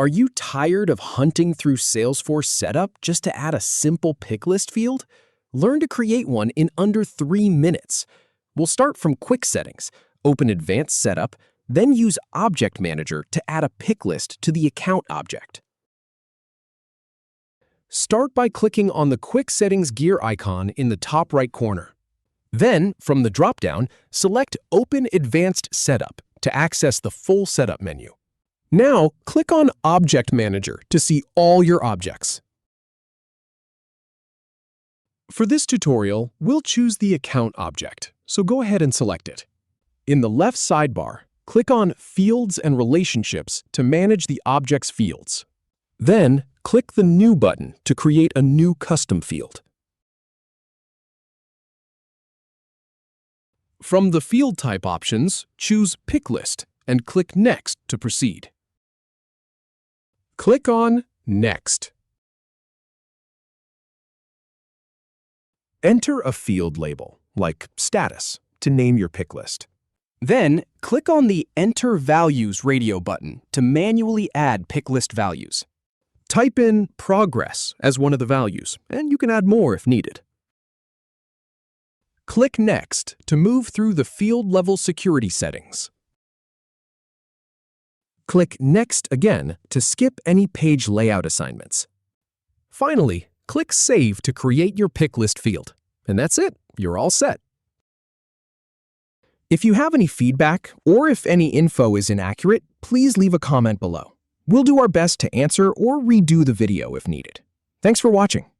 Are you tired of hunting through Salesforce setup just to add a simple pick list field? Learn to create one in under 3 minutes. We'll start from quick settings, open Advanced Setup, then use Object Manager to add a pick list to the account object. Start by clicking on the Quick Settings gear icon in the top right corner. Then, from the drop-down, select Open Advanced Setup to access the full setup menu. Now, click on Object Manager to see all your objects. For this tutorial, we'll choose the account object, so go ahead and select it. In the left sidebar, click on Fields and Relationships to manage the object's fields. Then, click the New button to create a new custom field. From the field type options, choose Picklist and click Next to proceed. Click on Next. Enter a field label, like Status, to name your pick list. Then, click on the Enter Values radio button to manually add pick list values. Type in Progress as one of the values, and you can add more if needed. Click Next to move through the field-level security settings. Click Next again to skip any page layout assignments. Finally, click Save to create your pick list field. And that's it, you're all set. If you have any feedback or if any info is inaccurate, please leave a comment below. We'll do our best to answer or redo the video if needed. Thanks for watching.